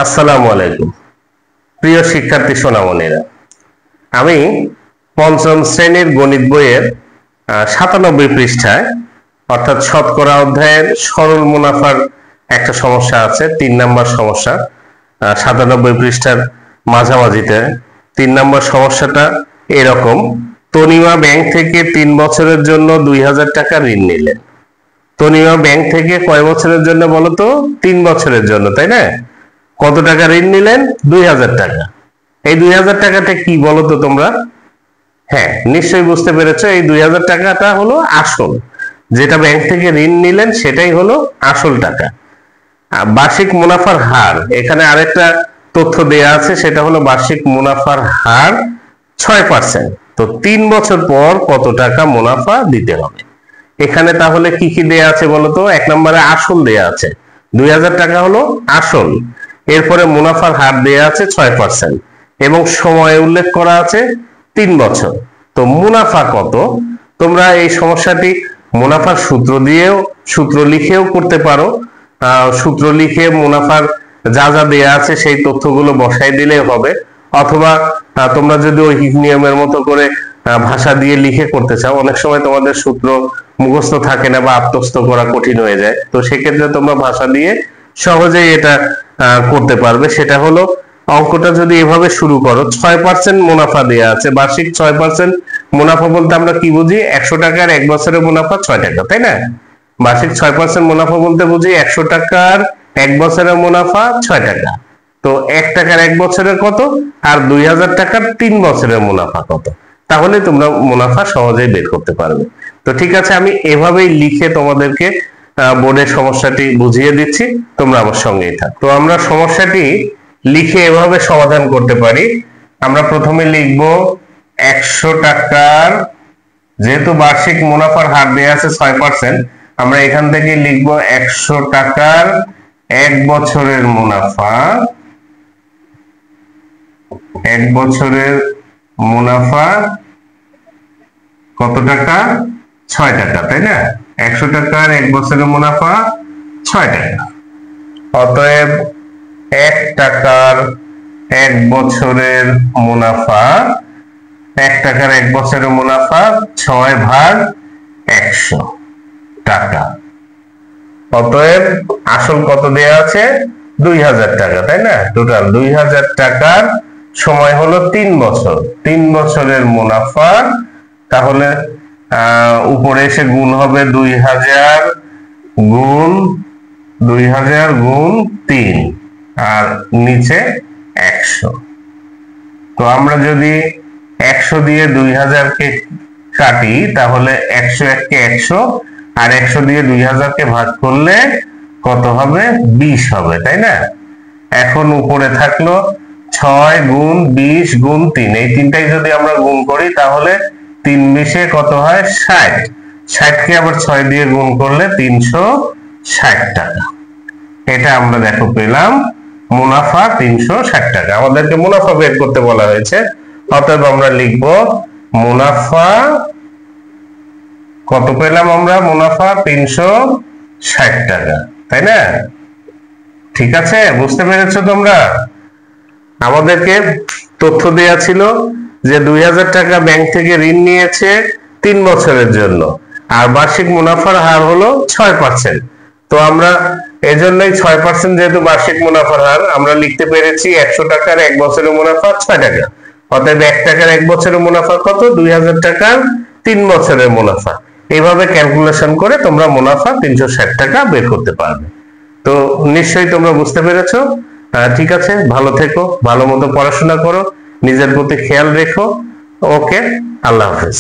আসসালামু আলাইকুম প্রিয় শিক্ষার্থী সোনামণিরা, আমি পঞ্চম শ্রেণীর গণিত বইয়ের 97 পৃষ্ঠায় অর্থাৎ শতকরা অধ্যায়ের সরল মুনাফার একটা সমস্যা আছে, 3 নম্বর সমস্যা। 97 পৃষ্ঠার মাঝামাঝিতে 3 নম্বর সমস্যাটা এরকম: তনিমা ব্যাংক থেকে 3 বছরের জন্য 2000 টাকা ঋণ নিলেন। তনিমা ব্যাংক থেকে কয় বছরের জন্য বলো তো? 3 বছরের জন্য, তাই না? কত টাকা ঋণ নিলেন? 2000 টাকা। এই 2000 টাকাটা কি বলো তো তোমরা? হ্যাঁ, নিশ্চয়ই বুঝতে পেরেছো, এই 2000 টাকাটা হলো আসল, যেটা ব্যাংক থেকে ঋণ নিলেন সেটাই হলো আসল টাকা। বার্ষিক মুনাফার হার, এখানে আরেকটা তথ্য দেয়া আছে, সেটা হলো বার্ষিক মুনাফার হার 6%। তো 3 বছর পর কত টাকা মুনাফা দিতে হবে? এখানে তাহলে কি কি দেয়া আছে বলতো? 1 নম্বরে আসল দেয়া আছে, 2000 টাকা হলো আসল। এরপরে মুনাফার হার দেয়া আছে 6% এবং সময় উল্লেখ করা আছে 3 বছর। তো মুনাফা কত? তোমরা এই সমস্যাটি মুনাফার সূত্র লিখেও করতে পারো। সূত্র লিখে মুনাফার যা যা দেয়া আছে সেই তথ্যগুলো বসাই দিলেই হবে, অথবা তোমরা যদি ঐহিক নিয়মের মতো করে ভাষা দিয়ে লিখে করতে চাও, অনেক সময় তোমাদের সূত্র মুখস্থ থাকে না বা আত্মস্থ করা কঠিন হয়ে যায়, তো সেক্ষেত্রে তোমরা ভাষা দিয়ে সহজেই এটা করতে পারবে। সেটা হলো, অঙ্কটা যদি এভাবে শুরু করো, 6% মুনাফা দেয়া আছে, বার্ষিক 6% মুনাফা বলতে আমরা কি বুঝি? 100 টাকার 1 বছরের মুনাফা 6 টাকা, তাই না? বার্ষিক 6% মুনাফা বলতে বুঝি 100 টাকার 1 বছরের মুনাফা 6 টাকা। তো 1 টাকার 1 বছরের কত, আর 2000 টাকার 3 বছরের মুনাফা কত? তাহলে তোমরা মুনাফা সহজেই বের করতে পারবে। তো ঠিক আছে, আমি এভাবেই লিখে তোমাদেরকে বোর্ডের সমস্যাটি বুঝিয়ে দিচ্ছি, তোমরা আমার সঙ্গেই থাক। তো আমরা সমস্যাটি লিখে এভাবে সমাধান করতে পারি। আমরা প্রথমে লিখব 100 টাকার, যেহেতু বার্ষিক মুনাফার হার দেয়া আছে 6%, আমরা এখান থেকে লিখব 100 টাকার 1 বছরের মুনাফা। 1 বছরের মুনাফা কত টাকা? 6 টাকা, তাই না? 100 টাকার 1 বছরের মুনাফা 6 টাকা। অতএব 1 টাকার 1 বছরের মুনাফা, 1 টাকার 1 বছরের মুনাফা 6/100 টাকা। অতএব আসল কত দেয়া আছে? 2000 টাকা, তাই না? টোটাল 2000 টাকার সময় হলো 3 বছর। 3 বছরের মুনাফা, তাহলে উপরে এসে গুণ হবে 2000 গুণ 3 আর নিচে 100। তো আমরা যদি 100 দিয়ে 2000 কে কাটি, তাহলে 101 কে 100 আর 100 দিয়ে 2000 কে ভাগ করলে কত হবে? 20 হবে, তাই না? এখন উপরে থাকলো 6 গুণ 20 গুণ 3, এই তিনটাই যদি আমরা গুণ করি তাহলে 3 20 কত হয়? 60। 60 কে আবার 6 দিয়ে গুণ করলে 360 টাকা। এটা আমরা দেখো পেলাম মুনাফা 360 টাকা। আমাদেরকে মুনাফা বের করতে বলা হয়েছে, অতএব আমরা লিখব মুনাফা কত পেলাম আমরা? মুনাফা 360 টাকা, তাই না? ঠিক আছে, বুঝতে পেরেছো তোমরা? আমাদেরকে তথ্য দেয়া ছিল যে 2000 টাকা ব্যাংক থেকে ঋণ নিয়েছে 3 বছরের জন্য, আর বার্ষিক মুনাফার হার হলো 6%। তো আমরা এজন্যই 6%, যেহেতু বার্ষিক মুনাফার হার, আমরা লিখতে পেরেছি 100 টাকার 1 বছরের মুনাফা 6 টাকা। অতএব 1 টাকার 1 বছরের মুনাফা কত? 2000 টাকার 3 বছরের মুনাফা। এইভাবে ক্যালকুলেশন করে তোমরা মুনাফা 360 টাকা বের করতে পারবে। তো নিশ্চয়ই তোমরা বুঝতে পেরেছো। ঠিক আছে, ভালো থেকো, ভালো মতো পড়াশোনা করো, নিজের প্রতি খেয়াল রেখো। ওকে, আল্লাহ হাফেজ।